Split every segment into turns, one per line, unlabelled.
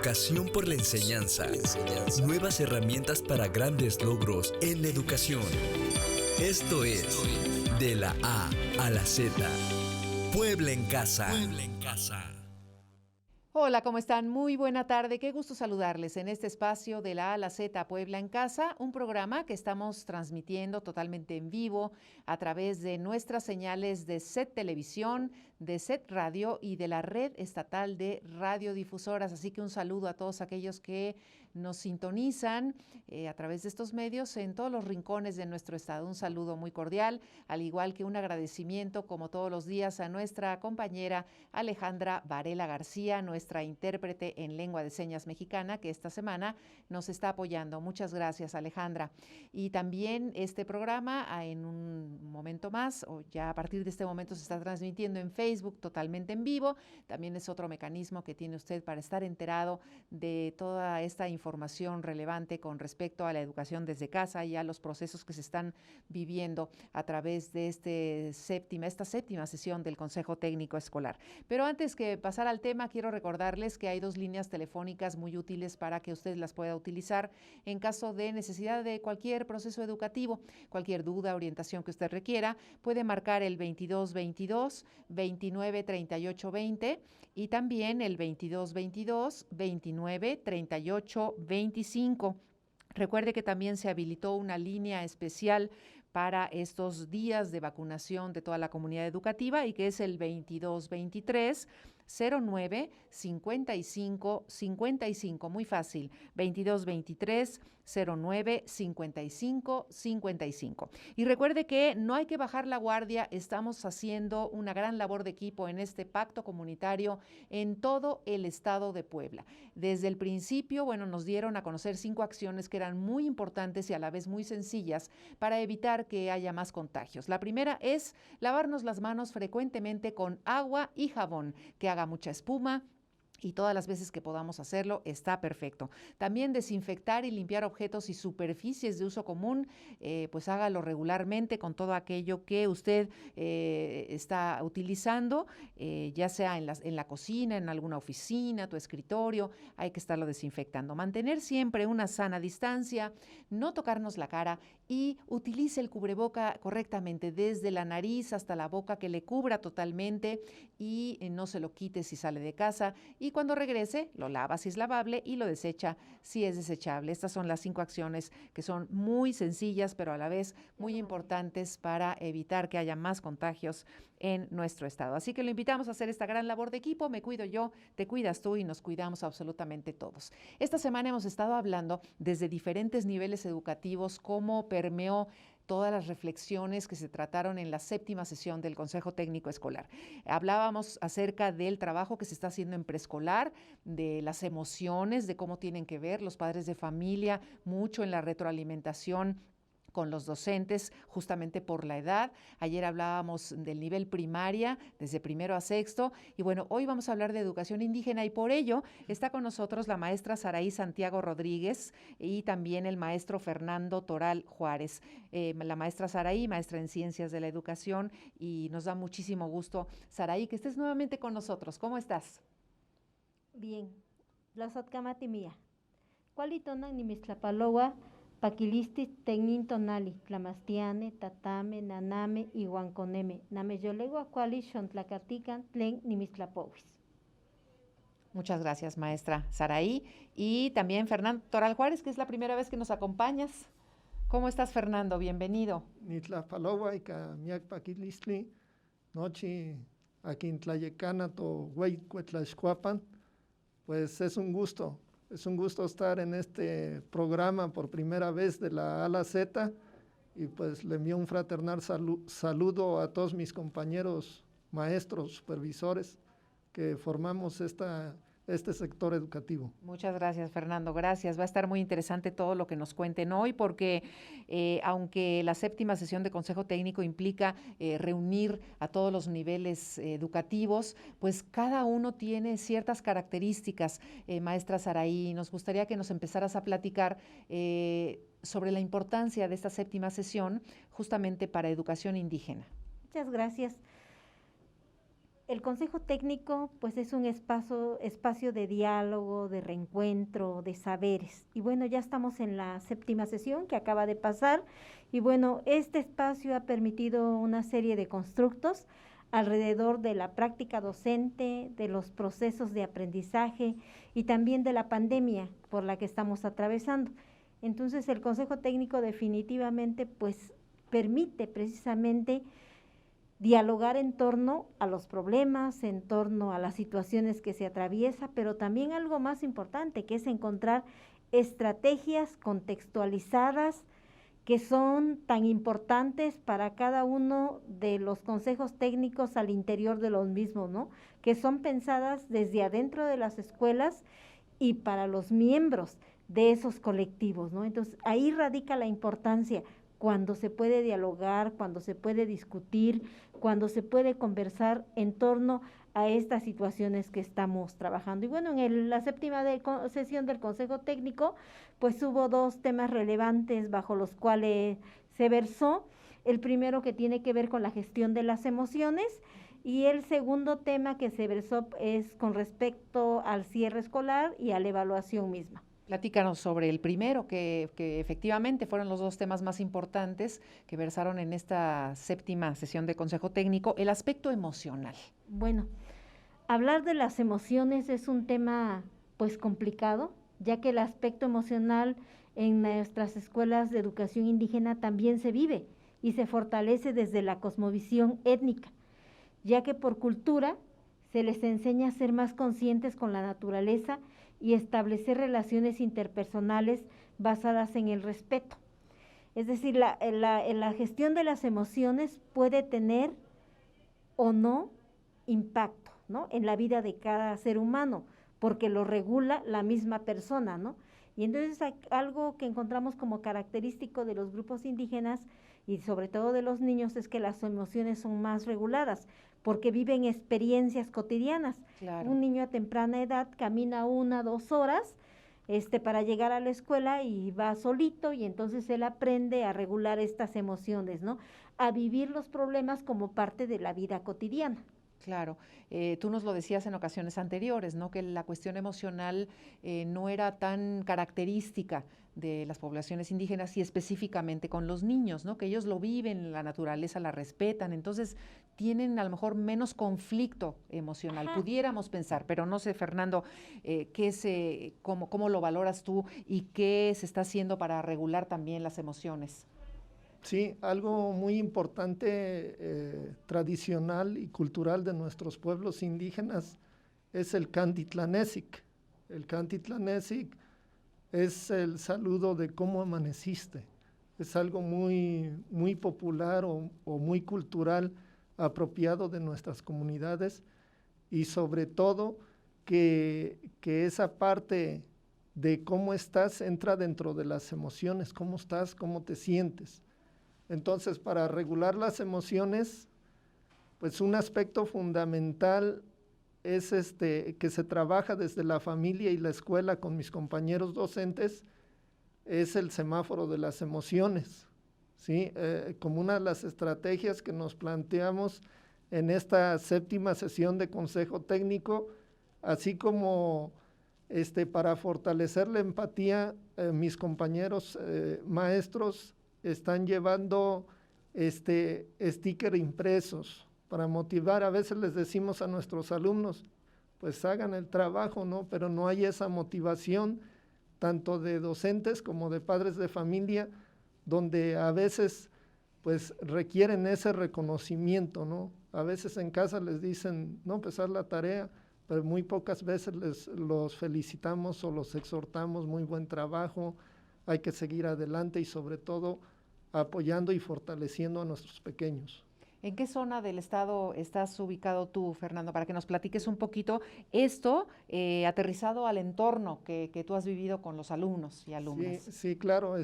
Vocación por la enseñanza. Nuevas herramientas para grandes logros en la educación. Esto es De la A a la Z. Puebla en Casa. Puebla en Casa.
Hola, ¿cómo están? Muy buena tarde. Qué gusto saludarles en este espacio de la A a la Z Puebla en Casa, un programa que estamos transmitiendo totalmente en vivo a través de nuestras señales de SET Televisión, de SET Radio y de la Red Estatal de Radiodifusoras. Así que un saludo a todos aquellos que nos sintonizan a través de estos medios en todos los rincones de nuestro estado. Un saludo muy cordial, al igual que un agradecimiento, como todos los días, a nuestra compañera Alejandra Varela García, nuestra intérprete en lengua de señas mexicana, que esta semana nos está apoyando. Muchas gracias, Alejandra. Y también este programa en un momento más, o ya a partir de este momento, se está transmitiendo en Facebook totalmente en vivo. También es otro mecanismo que tiene usted para estar enterado de toda esta información relevante con respecto a la educación desde casa y a los procesos que se están viviendo a través de esta séptima sesión del Consejo Técnico Escolar. Pero antes que pasar al tema, quiero recordarles que hay 2 líneas telefónicas muy útiles para que usted las pueda utilizar en caso de necesidad de cualquier proceso educativo, cualquier duda, orientación que usted requiera. Puede marcar el 2222 29 38 20 y también el 2222 29 38 25. Recuerde que también se habilitó una línea especial para estos días de vacunación de toda la comunidad educativa y que es el 2223 09 55 55, muy fácil, 2223 09 55 55. Y recuerde que no hay que bajar la guardia, estamos haciendo una gran labor de equipo en este pacto comunitario en todo el estado de Puebla. Desde el principio, nos dieron a conocer 5 acciones que eran muy importantes y a la vez muy sencillas para evitar que haya más contagios. La primera es lavarnos las manos frecuentemente con agua y jabón, que haga mucha espuma, y todas las veces que podamos hacerlo está perfecto. También desinfectar y limpiar objetos y superficies de uso común, pues hágalo regularmente con todo aquello que usted está utilizando, ya sea en la cocina, en alguna oficina, tu escritorio, hay que estarlo desinfectando. Mantener siempre una sana distancia, no tocarnos la cara y utilice el cubreboca correctamente desde la nariz hasta la boca, que le cubra totalmente y no se lo quite si sale de casa, y cuando regrese lo lava si es lavable y lo desecha si es desechable. Estas son las 5 acciones que son muy sencillas pero a la vez muy importantes para evitar que haya más contagios en nuestro estado. Así que lo invitamos a hacer esta gran labor de equipo. Me cuido yo, te cuidas tú y nos cuidamos absolutamente todos. Esta semana hemos estado hablando desde diferentes niveles educativos cómo permeó todas las reflexiones que se trataron en la 7ª sesión del Consejo Técnico Escolar. Hablábamos acerca del trabajo que se está haciendo en preescolar, de las emociones, de cómo tienen que ver los padres de familia, mucho en la retroalimentación con los docentes, justamente por la edad. Ayer hablábamos del nivel primaria, desde primero a sexto, y hoy vamos a hablar de educación indígena, y por ello está con nosotros la maestra Saraí Santiago Rodríguez y también el maestro Fernando Toral Juárez. La maestra Saraí, maestra en Ciencias de la Educación, y nos da muchísimo gusto, Saraí, que estés nuevamente con nosotros. ¿Cómo estás?
Bien, Tlaxatkamati mía. Cualitonan nimistlapaloa, paquilistis tecnintonali, tlamastiane, tatame, naname, iguanconeme, nameyolegua cuali xontlacatican tlen nimistlapowis.
Muchas gracias, maestra Saraí. Y también Fernando Toral Juárez, que es la primera vez que nos acompañas. ¿Cómo estás, Fernando? Bienvenido.
Nitlapaloa y miak paquilistli, noche aquí en Tlayecana, to Hueycuetlaxcuapan. Pues es un gusto estar en este programa por primera vez de la A a la Z, y pues le envío un fraternal saludo a todos mis compañeros maestros, supervisores que formamos este sector educativo.
Muchas gracias, Fernando, gracias. Va a estar muy interesante todo lo que nos cuenten hoy, porque aunque la 7ª sesión de Consejo Técnico implica reunir a todos los niveles educativos, pues cada uno tiene ciertas características. Maestra Saraí, nos gustaría que nos empezaras a platicar sobre la importancia de esta 7ª sesión justamente para educación indígena.
Muchas gracias. el Consejo Técnico pues es un espacio de diálogo, de reencuentro, de saberes. Y bueno, ya estamos en la 7ª sesión que acaba de pasar y bueno, este espacio ha permitido una serie de constructos alrededor de la práctica docente, de los procesos de aprendizaje y también de la pandemia por la que estamos atravesando. Entonces el Consejo Técnico definitivamente pues permite precisamente dialogar en torno a los problemas, en torno a las situaciones que se atraviesa, pero también algo más importante, que es encontrar estrategias contextualizadas que son tan importantes para cada uno de los consejos técnicos al interior de los mismos, ¿no? Que son pensadas desde adentro de las escuelas y para los miembros de esos colectivos, ¿no? Entonces, ahí radica la importancia, cuando se puede dialogar, cuando se puede discutir, cuando se puede conversar en torno a estas situaciones que estamos trabajando. Y bueno, en la 7ª sesión del Consejo Técnico, pues hubo 2 temas relevantes bajo los cuales se versó. El primero que tiene que ver con la gestión de las emociones y el segundo tema que se versó es con respecto al cierre escolar y a la evaluación misma.
Platícanos sobre el primero, que efectivamente fueron los 2 temas más importantes que versaron en esta 7ª sesión de Consejo Técnico, el aspecto emocional.
Bueno, hablar de las emociones es un tema pues complicado, ya que el aspecto emocional en nuestras escuelas de educación indígena también se vive y se fortalece desde la cosmovisión étnica, ya que por cultura se les enseña a ser más conscientes con la naturaleza y establecer relaciones interpersonales basadas en el respeto. Es decir, la gestión de las emociones puede tener o no impacto, ¿no?, en la vida de cada ser humano, porque lo regula la misma persona, ¿no? Y entonces algo que encontramos como característico de los grupos indígenas y sobre todo de los niños es que las emociones son más reguladas, porque viven experiencias cotidianas.
Claro.
Un niño a temprana edad camina 1, 2 horas para llegar a la escuela y va solito y entonces él aprende a regular estas emociones, ¿no? A vivir los problemas como parte de la vida cotidiana.
Claro, tú nos lo decías en ocasiones anteriores, ¿no? Que la cuestión emocional no era tan característica de las poblaciones indígenas y específicamente con los niños, ¿no? Que ellos lo viven, la naturaleza la respetan, entonces tienen a lo mejor menos conflicto emocional,
Ajá.
pudiéramos pensar, pero no sé, Fernando, cómo lo valoras tú y qué se está haciendo para regular también las emociones.
Sí, algo muy importante, tradicional y cultural de nuestros pueblos indígenas es el Cantitlanesic. El Cantitlanesic es el saludo de cómo amaneciste. Es algo muy popular o muy cultural, apropiado de nuestras comunidades y sobre todo que esa parte de cómo estás entra dentro de las emociones, cómo estás, cómo te sientes. Entonces, para regular las emociones, pues un aspecto fundamental es que se trabaja desde la familia y la escuela con mis compañeros docentes, es el semáforo de las emociones, ¿sí? Como una de las estrategias que nos planteamos en esta 7ª sesión de Consejo Técnico, así como para fortalecer la empatía, mis compañeros maestros están llevando sticker impresos para motivar. A veces les decimos a nuestros alumnos, pues hagan el trabajo, ¿no? Pero no hay esa motivación, tanto de docentes como de padres de familia, donde a veces pues requieren ese reconocimiento, ¿no? A veces en casa les dicen, no, pues haz la tarea, pero muy pocas veces los felicitamos o los exhortamos, muy buen trabajo, hay que seguir adelante y sobre todo apoyando y fortaleciendo a nuestros pequeños.
¿En qué zona del estado estás ubicado tú, Fernando? Para que nos platiques un poquito esto aterrizado al entorno que tú has vivido con los alumnos y alumnas.
Sí, claro.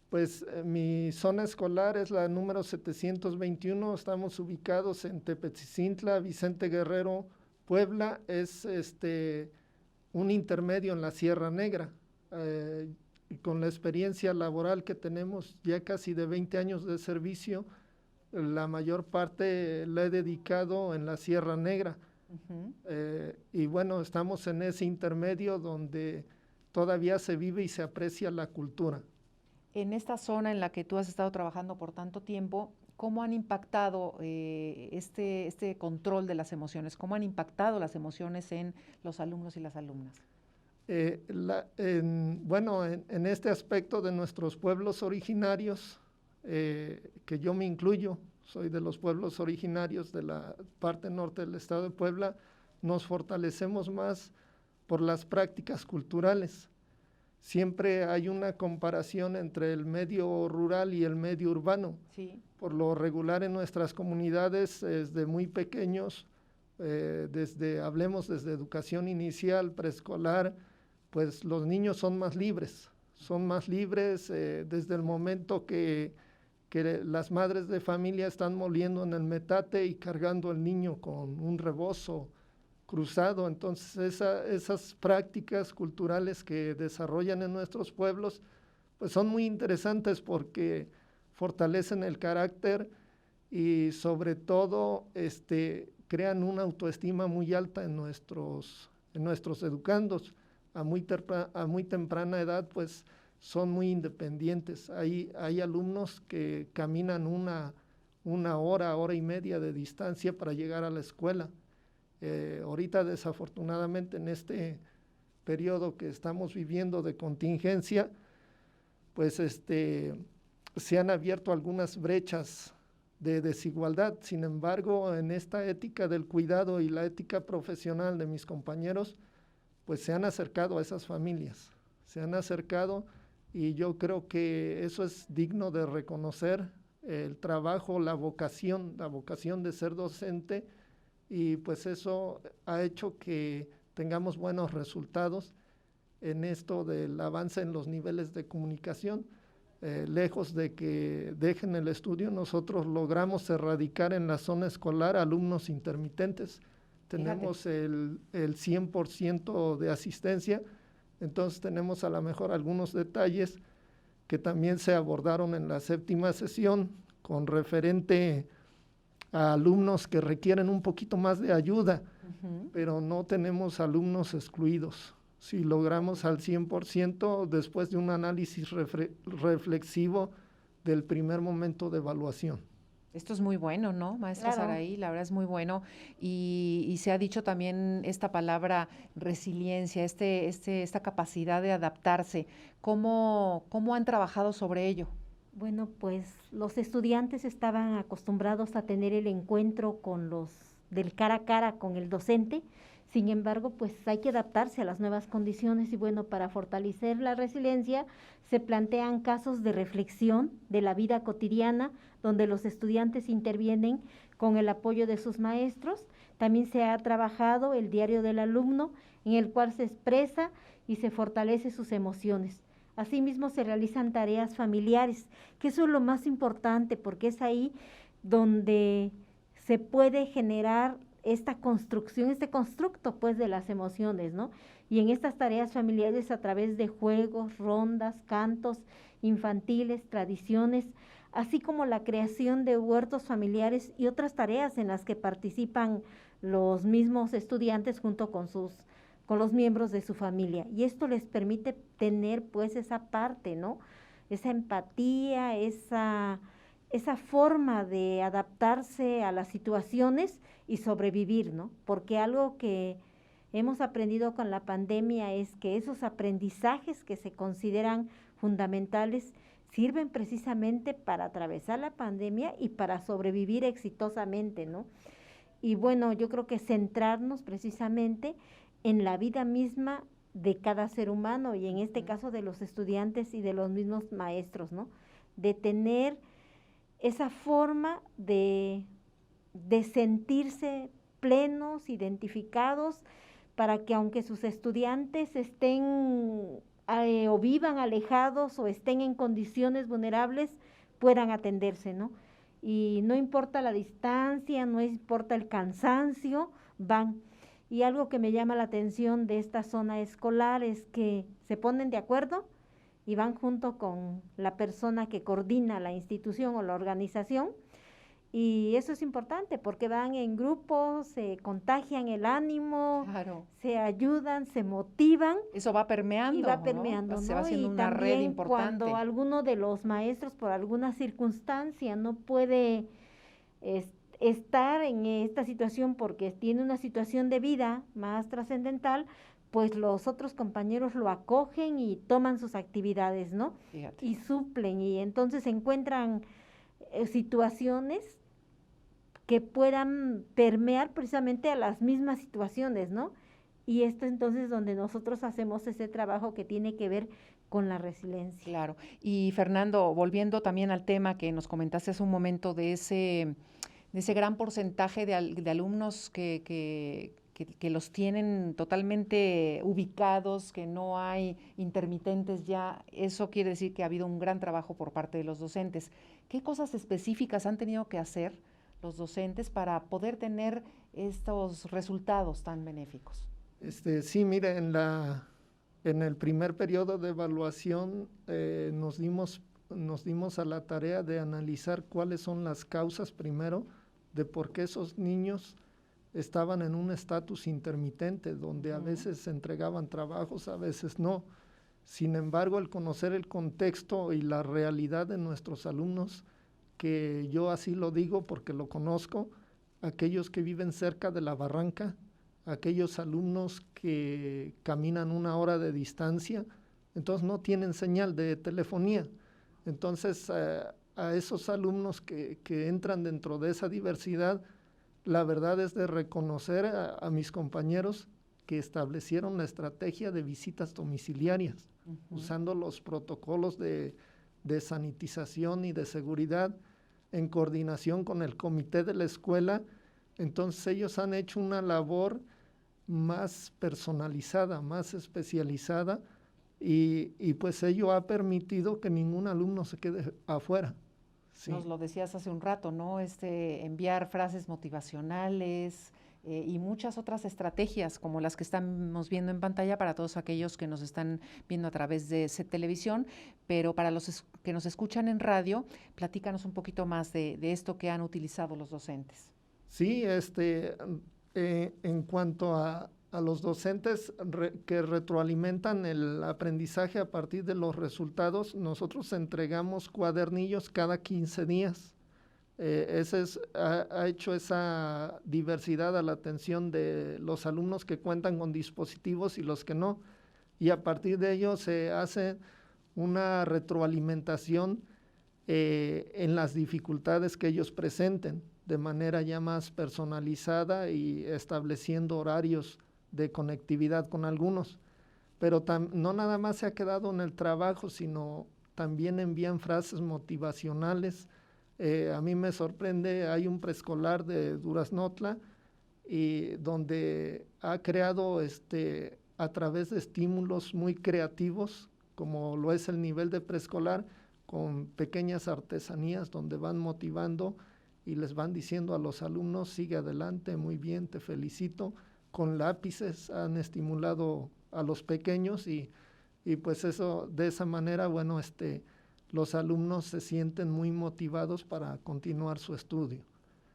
Pues mi zona escolar es la número 721. Estamos ubicados en Tepetzicintla, Vicente Guerrero, Puebla. Es un intermedio en la Sierra Negra. Y con la experiencia laboral que tenemos ya casi de 20 años de servicio, la mayor parte la he dedicado en la Sierra Negra. Y bueno, estamos en ese intermedio donde todavía se vive y se aprecia la cultura.
En esta zona en la que tú has estado trabajando por tanto tiempo, ¿cómo han impactado este control de las emociones? ¿Cómo han impactado las emociones en los alumnos y las alumnas?
Bueno, en este aspecto de nuestros pueblos originarios, que yo me incluyo, soy de los pueblos originarios de la parte norte del estado de Puebla, nos fortalecemos más por las prácticas culturales. Siempre hay una comparación entre el medio rural y el medio urbano.
Sí.
Por lo regular en nuestras comunidades, desde muy pequeños, hablemos desde educación inicial, preescolar, pues los niños son más libres desde el momento que las madres de familia están moliendo en el metate y cargando al niño con un rebozo cruzado. Entonces esas prácticas culturales que desarrollan en nuestros pueblos pues son muy interesantes porque fortalecen el carácter y sobre todo crean una autoestima muy alta en nuestros educandos. A muy temprana edad pues son muy independientes. Hay alumnos que caminan una hora y media de distancia para llegar a la escuela. Ahorita desafortunadamente en este periodo que estamos viviendo de contingencia, pues se han abierto algunas brechas de desigualdad. Sin embargo, en esta ética del cuidado y la ética profesional de mis compañeros, pues se han acercado a esas familias, y yo creo que eso es digno de reconocer, el trabajo, la vocación de ser docente, y pues eso ha hecho que tengamos buenos resultados en esto del avance en los niveles de comunicación. Lejos de que dejen el estudio, nosotros logramos erradicar en la zona escolar alumnos intermitentes. Tenemos el 100% de asistencia, entonces tenemos a lo mejor algunos detalles que también se abordaron en la 7ª sesión con referente a alumnos que requieren un poquito más de ayuda, pero no tenemos alumnos excluidos. Si logramos al 100% después de un análisis reflexivo del primer momento de evaluación.
Esto es muy bueno, ¿no, maestra
Claro.
Saraí? La verdad es muy bueno. Y se ha dicho también esta palabra resiliencia, esta capacidad de adaptarse. ¿Cómo han trabajado sobre ello?
Bueno, pues los estudiantes estaban acostumbrados a tener el encuentro con del cara a cara con el docente. Sin embargo, pues hay que adaptarse a las nuevas condiciones y bueno, para fortalecer la resiliencia se plantean casos de reflexión de la vida cotidiana donde los estudiantes intervienen con el apoyo de sus maestros. También se ha trabajado el diario del alumno en el cual se expresa y se fortalece sus emociones. Asimismo se realizan tareas familiares, que eso es lo más importante porque es ahí donde se puede generar esta construcción, este constructo pues de las emociones, ¿no? Y en estas tareas familiares a través de juegos, rondas, cantos infantiles, tradiciones, así como la creación de huertos familiares y otras tareas en las que participan los mismos estudiantes junto con los miembros de su familia. Y esto les permite tener pues esa parte, ¿no? Esa empatía, esa forma de adaptarse a las situaciones y sobrevivir, ¿no? Porque algo que hemos aprendido con la pandemia es que esos aprendizajes que se consideran fundamentales sirven precisamente para atravesar la pandemia y para sobrevivir exitosamente, ¿no? Y bueno, yo creo que centrarnos precisamente en la vida misma de cada ser humano y en este caso de los estudiantes y de los mismos maestros, ¿no? De tener esa forma de sentirse plenos, identificados, para que aunque sus estudiantes estén o vivan alejados o estén en condiciones vulnerables, puedan atenderse, ¿no? Y no importa la distancia, no importa el cansancio, van. Y algo que me llama la atención de esta zona escolar es que se ponen de acuerdo y van junto con la persona que coordina la institución o la organización Y eso es importante porque van en grupos, se contagian el ánimo,
Claro.
se ayudan, se motivan.
Eso va permeando,
Y va
¿no?
permeando,
Se va
¿no?
haciendo
Y
una red
también
importante.
cuando alguno de los maestros por alguna circunstancia no puede estar en esta situación porque tiene una situación de vida más trascendental, pues los otros compañeros lo acogen y toman sus actividades, ¿no?
Fíjate.
Y suplen, y entonces encuentran situaciones que puedan permear precisamente a las mismas situaciones, ¿no? Y esto entonces donde nosotros hacemos ese trabajo que tiene que ver con la resiliencia.
Claro. Y Fernando, volviendo también al tema que nos comentaste hace un momento de ese gran porcentaje de alumnos que los tienen totalmente ubicados, que no hay intermitentes ya, eso quiere decir que ha habido un gran trabajo por parte de los docentes. ¿Qué cosas específicas han tenido que hacer los docentes para poder tener estos resultados tan benéficos?
Sí, mire, en el primer periodo de evaluación nos dimos a la tarea de analizar cuáles son las causas primero de por qué esos niños estaban en un estatus intermitente, donde a veces se entregaban trabajos, a veces no. Sin embargo, el conocer el contexto y la realidad de nuestros alumnos, que yo así lo digo porque lo conozco, aquellos que viven cerca de la barranca, aquellos alumnos que caminan 1 hora de distancia, entonces no tienen señal de telefonía. Entonces, a esos alumnos que entran dentro de esa diversidad, la verdad es de reconocer a mis compañeros que establecieron la estrategia de visitas domiciliarias, usando los protocolos de sanitización y de seguridad en coordinación con el comité de la escuela. Entonces ellos han hecho una labor más personalizada, más especializada, y pues ello ha permitido que ningún alumno se quede afuera. Sí.
Nos lo decías hace un rato, ¿no? Enviar frases motivacionales y muchas otras estrategias como las que estamos viendo en pantalla para todos aquellos que nos están viendo a través de televisión, pero para los que nos escuchan en radio, platícanos un poquito más de esto que han utilizado los docentes.
Sí, en cuanto a los docentes que retroalimentan el aprendizaje a partir de los resultados, nosotros entregamos cuadernillos cada 15 días. Ha hecho esa diversidad a la atención de los alumnos que cuentan con dispositivos y los que no. Y a partir de ello se hace una retroalimentación en las dificultades que ellos presenten, de manera ya más personalizada y estableciendo horarios de conectividad con algunos. Pero no nada más se ha quedado en el trabajo, sino también envían frases motivacionales. A mí me sorprende, hay un preescolar de Duraznotla y donde ha creado a través de estímulos muy creativos, como lo es el nivel de preescolar, con pequeñas artesanías donde van motivando y les van diciendo a los alumnos, sigue adelante, muy bien, te felicito. Con lápices han estimulado a los pequeños y pues eso, de esa manera, bueno, los alumnos se sienten muy motivados para continuar su estudio.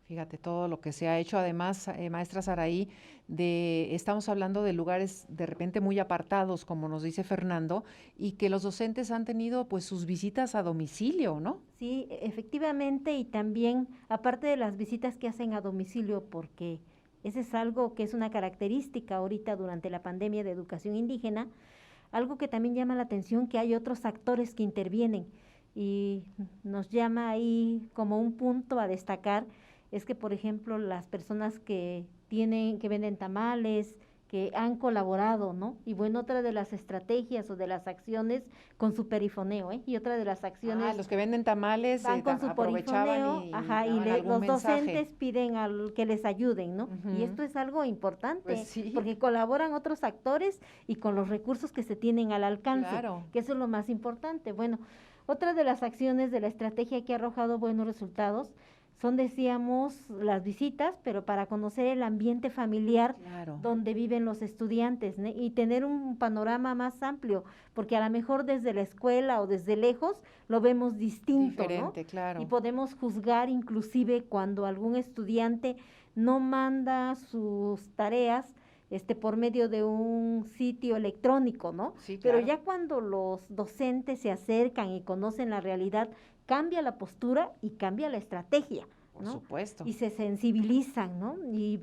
Fíjate todo lo que se ha hecho. Además, maestra Saraí, estamos hablando de lugares de repente muy apartados, como nos dice Fernando, y que los docentes han tenido pues sus visitas a domicilio, ¿no?
Sí, efectivamente, y también, aparte de las visitas que hacen a domicilio, porque ese es algo que es una característica ahorita durante la pandemia de educación indígena, algo que también llama la atención, que hay otros actores que intervienen, y nos llama ahí como un punto a destacar, es que, por ejemplo, las personas que venden tamales, que han colaborado, ¿no? Y bueno, otra de las estrategias o de las acciones con su perifoneo, y otra de las acciones...
los que venden tamales
van con su perifoneo, y los docentes piden que les ayuden, ¿no? Y esto es algo importante,
pues sí,
porque colaboran otros actores y con los recursos que se tienen al alcance,
claro,
que eso es lo más importante. Bueno, otra de las acciones de la estrategia que ha arrojado buenos resultados Son, decíamos, las visitas, pero para conocer el ambiente familiar
Claro.
donde viven los estudiantes, ¿no? Y tener un panorama más amplio, porque a lo mejor desde la escuela o desde lejos lo vemos distinto, ¿no?
Diferente, claro.
Y podemos juzgar inclusive cuando algún estudiante no manda sus tareas por medio de un sitio electrónico, ¿no?
Sí,
Pero
claro.
ya cuando los docentes se acercan y conocen la realidad, cambia la postura y cambia la estrategia,
Por
¿no?
supuesto.
Y se sensibilizan, ¿no? Y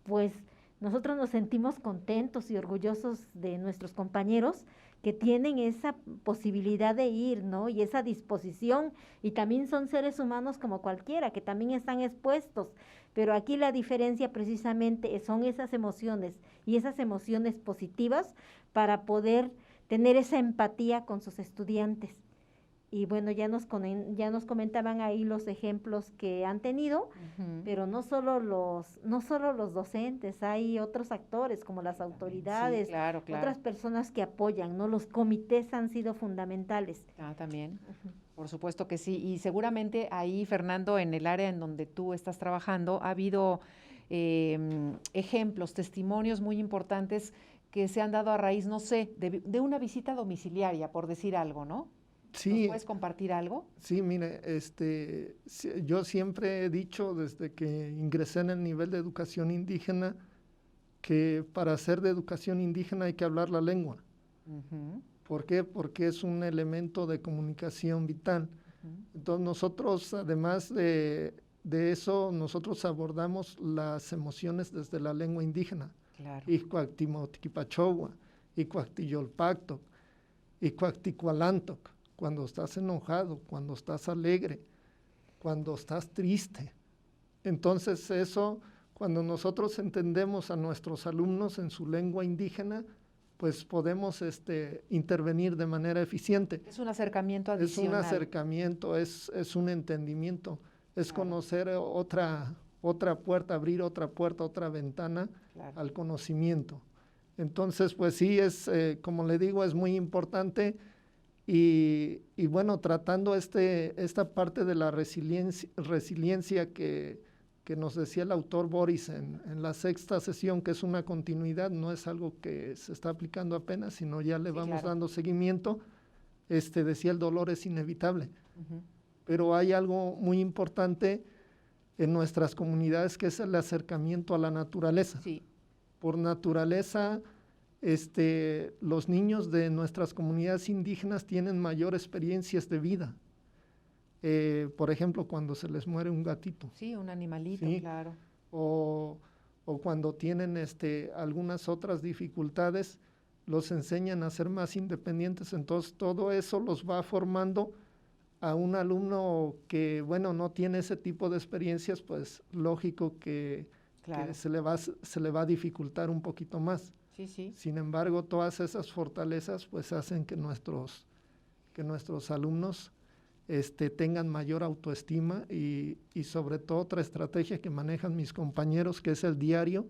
pues nosotros nos sentimos contentos y orgullosos de nuestros compañeros que tienen esa posibilidad de ir, ¿no? Y esa disposición, y también son seres humanos como cualquiera, que también están expuestos, pero aquí la diferencia precisamente son esas emociones, y esas emociones positivas para poder tener esa empatía con sus estudiantes. Y bueno, ya nos comentaban ahí los ejemplos que han tenido,
Ujú.
pero no solo los docentes, hay otros actores como las autoridades,
Sí, claro, claro.
otras personas que apoyan, ¿no? Los comités han sido fundamentales.
También.
Ujú.
Por supuesto que sí. Y seguramente ahí, Fernando, en el área en donde tú estás trabajando, ha habido ejemplos, testimonios muy importantes que se han dado a raíz, no sé, de una visita domiciliaria, por decir algo, ¿no? ¿Nos
Sí,
puedes compartir algo?
sí, mire, yo siempre he dicho desde que ingresé en el nivel de educación indígena que para ser de educación indígena hay que hablar la lengua.
Ujú,
¿Por qué? Porque es un elemento de comunicación vital.
ujú.
Entonces nosotros, además de eso, nosotros abordamos las emociones desde la lengua indígena.
Claro.
Ixcuactimotiquipachogua, Ixcuactiyolpactoc, Ixcuacticualantoc, cuando estás enojado, cuando estás alegre, cuando estás triste. Entonces eso, cuando nosotros entendemos a nuestros alumnos en su lengua indígena, pues podemos intervenir de manera eficiente.
Es un acercamiento
Es un
adicional.
acercamiento, es un entendimiento, es
Claro.
conocer otra puerta, abrir otra puerta, otra ventana
Claro.
al conocimiento. Entonces, pues sí, como le digo, es muy importante y bueno, tratando esta parte de la resiliencia que nos decía el autor Boris en la sexta sesión, que es una continuidad, no es algo que se está aplicando apenas, sino ya le
Sí,
vamos
claro.
dando seguimiento. Decía el dolor es inevitable,
Ujú.
pero hay algo muy importante en nuestras comunidades que es el acercamiento a la naturaleza.
Sí,
Por naturaleza, los niños de nuestras comunidades indígenas tienen mayor experiencias de vida. Por ejemplo, cuando se les muere un gatito,
sí, un animalito,
Sí.
claro.
o cuando tienen algunas otras dificultades, los enseñan a ser más independientes. Entonces, todo eso los va formando a un alumno que, bueno, no tiene ese tipo de experiencias, pues lógico que
Claro.
se le va a dificultar un poquito más.
Sí, sí.
Sin embargo, todas esas fortalezas pues hacen que nuestros alumnos tengan mayor autoestima y sobre todo otra estrategia que manejan mis compañeros, que es el diario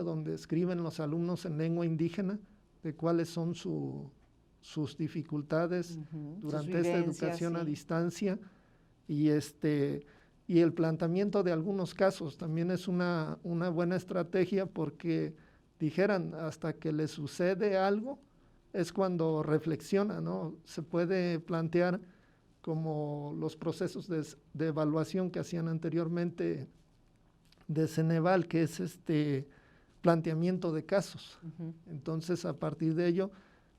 donde escriben los alumnos en lengua indígena de cuáles son sus dificultades
Ujú. Sus
durante esta
vivencias,
educación a
sí.
distancia y el planteamiento de algunos casos también es una buena estrategia porque dijeran hasta que le sucede algo es cuando reflexiona, ¿no? Se puede plantear como los procesos de evaluación que hacían anteriormente de Ceneval, que es planteamiento de casos.
Ujú.
Entonces, a partir de ello,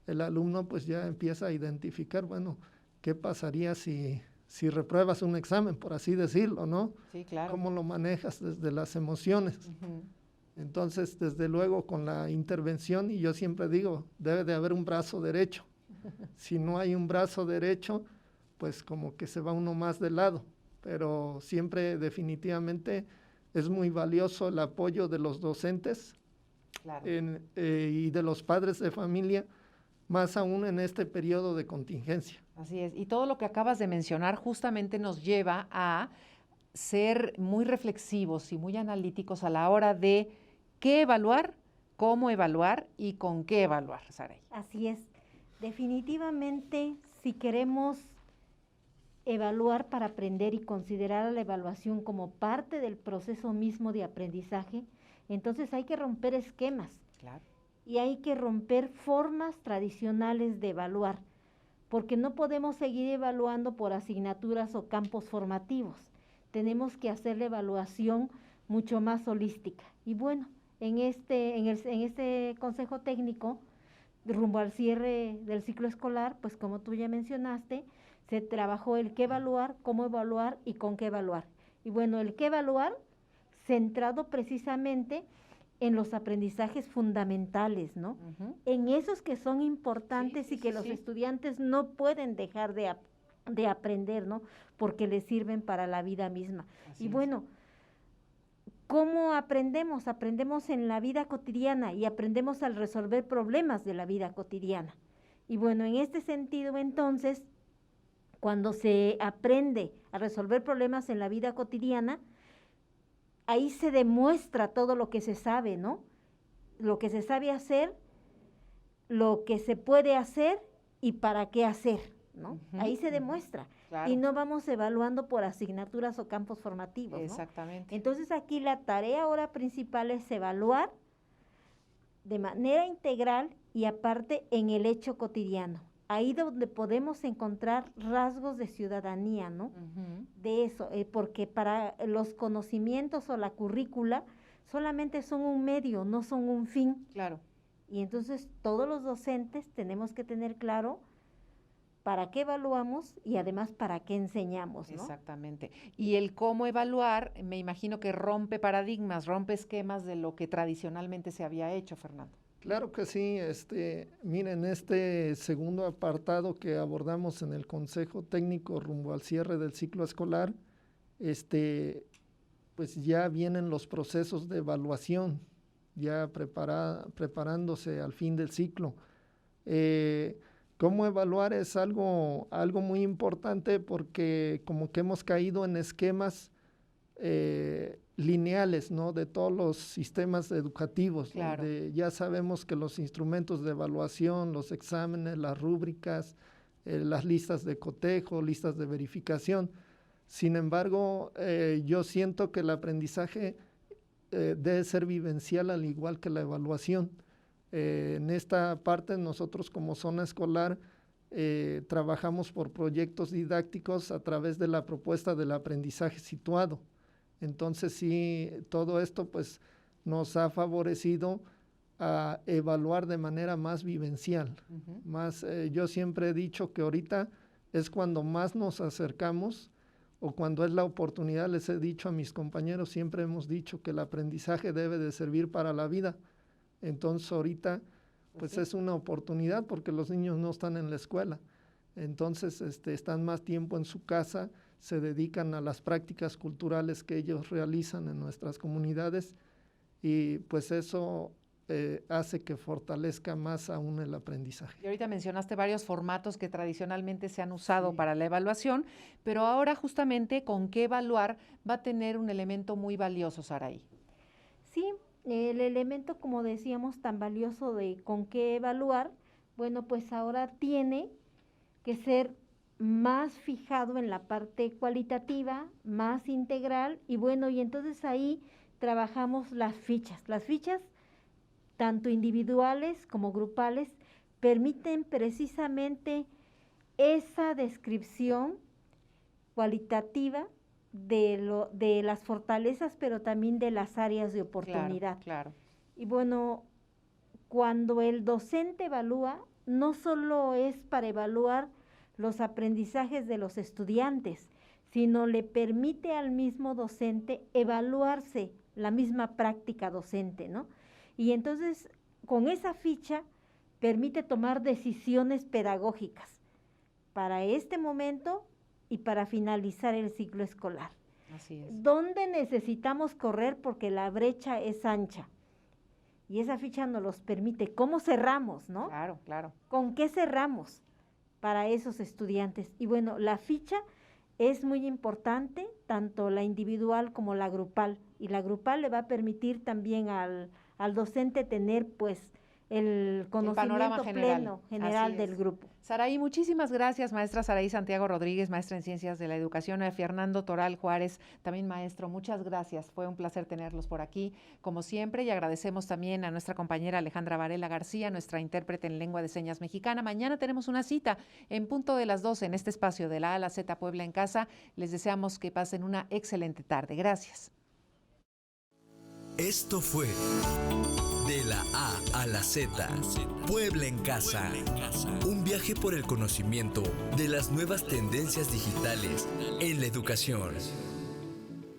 el alumno pues ya empieza a identificar, bueno, ¿qué pasaría si repruebas un examen, por así decirlo, ¿no?
Sí, claro.
¿Cómo lo manejas desde las emociones?
Ujú.
Entonces, desde luego, con la intervención, y yo siempre digo, debe de haber un brazo derecho. Si no hay un brazo derecho, pues como que se va uno más de lado. Pero siempre definitivamente es muy valioso el apoyo de los docentes
Claro.
y de los padres de familia, más aún en este periodo de contingencia.
Así es. Y todo lo que acabas de mencionar justamente nos lleva a ser muy reflexivos y muy analíticos a la hora de qué evaluar, cómo evaluar y con qué evaluar, Saray.
Así es. Definitivamente, si queremos evaluar para aprender y considerar a la evaluación como parte del proceso mismo de aprendizaje, entonces hay que romper esquemas.
Claro.
Y hay que romper formas tradicionales de evaluar, porque no podemos seguir evaluando por asignaturas o campos formativos. Tenemos que hacer la evaluación mucho más holística. Y bueno, en este consejo técnico, rumbo al cierre del ciclo escolar, pues como tú ya mencionaste, se trabajó el qué evaluar, cómo evaluar y con qué evaluar. Y bueno, el qué evaluar, centrado precisamente en los aprendizajes fundamentales, ¿no? En esos que son importantes y que los estudiantes no pueden dejar de aprender, ¿no? Porque les sirven para la vida misma.
Así
y
es.
bueno, ¿cómo aprendemos? Aprendemos en la vida cotidiana y aprendemos al resolver problemas de la vida cotidiana. Y bueno, en este sentido, entonces, cuando se aprende a resolver problemas en la vida cotidiana, ahí se demuestra todo lo que se sabe, ¿no? Lo que se sabe hacer, lo que se puede hacer y para qué hacer, ¿no? Ahí se demuestra.
Claro.
Y no vamos evaluando por asignaturas o campos formativos, ¿no?
Exactamente.
Entonces aquí la tarea ahora principal es evaluar de manera integral y aparte en el hecho cotidiano. Ahí donde podemos encontrar rasgos de ciudadanía, ¿no? De eso, porque para los conocimientos o la currícula solamente son un medio, no son un fin.
Claro.
Y entonces todos los docentes tenemos que tener claro para qué evaluamos y además para qué enseñamos, ¿no?
Exactamente. Y el cómo evaluar, me imagino que rompe paradigmas, rompe esquemas de lo que tradicionalmente se había hecho, Fernando.
Claro que sí, miren, este segundo apartado que abordamos en el Consejo Técnico rumbo al cierre del ciclo escolar, pues ya vienen los procesos de evaluación, ya preparándose al fin del ciclo. ¿Cómo evaluar? Es algo muy importante porque como que hemos caído en esquemas lineales, ¿no? De todos los sistemas educativos.
Claro.
Ya sabemos que los instrumentos de evaluación, los exámenes, las rúbricas, las listas de cotejo, listas de verificación. Sin embargo, yo siento que el aprendizaje debe ser vivencial al igual que la evaluación. En esta parte nosotros como zona escolar trabajamos por proyectos didácticos a través de la propuesta del aprendizaje situado. Entonces sí, todo esto pues nos ha favorecido a evaluar de manera más vivencial. Yo siempre he dicho que ahorita es cuando más nos acercamos o cuando es la oportunidad. Les he dicho a mis compañeros, siempre hemos dicho que el aprendizaje debe de servir para la vida. Entonces ahorita pues sí, es una oportunidad porque los niños no están en la escuela. Entonces están más tiempo en su casa, se dedican a las prácticas culturales que ellos realizan en nuestras comunidades y pues eso hace que fortalezca más aún el aprendizaje.
Y ahorita mencionaste varios formatos que tradicionalmente se han usado para la evaluación, pero ahora justamente con qué evaluar va a tener un elemento muy valioso, Saraí.
Sí, el elemento, como decíamos, tan valioso de con qué evaluar, bueno, pues ahora tiene que ser más fijado en la parte cualitativa, más integral, y bueno, y entonces ahí trabajamos las fichas. Las fichas, tanto individuales como grupales, permiten precisamente esa descripción cualitativa de las fortalezas, pero también de las áreas de oportunidad.
Claro.
Y bueno, cuando el docente evalúa, no solo es para evaluar los aprendizajes de los estudiantes, sino le permite al mismo docente evaluarse la misma práctica docente, ¿no? Y entonces, con esa ficha, permite tomar decisiones pedagógicas para este momento y para finalizar el ciclo escolar.
Así es.
¿Dónde necesitamos correr? Porque la brecha es ancha. Y esa ficha nos los permite. ¿Cómo cerramos, no?
Claro.
¿Con qué cerramos para esos estudiantes? Y bueno, la ficha es muy importante, tanto la individual como la grupal. Y la grupal le va a permitir también al docente tener, pues, conocimiento pleno general del grupo.
Saraí, muchísimas gracias, maestra Saraí Santiago Rodríguez, maestra en Ciencias de la Educación, a Fernando Toral Juárez, también maestro, muchas gracias, fue un placer tenerlos por aquí, como siempre, y agradecemos también a nuestra compañera Alejandra Varela García, nuestra intérprete en lengua de señas mexicana. Mañana tenemos una cita en punto de las 12 en este espacio de la A a la Z Puebla en Casa. Les deseamos que pasen una excelente tarde. Gracias.
Esto fue De la A a la Z, Puebla en Casa. Un viaje por el conocimiento de las nuevas tendencias digitales en la educación.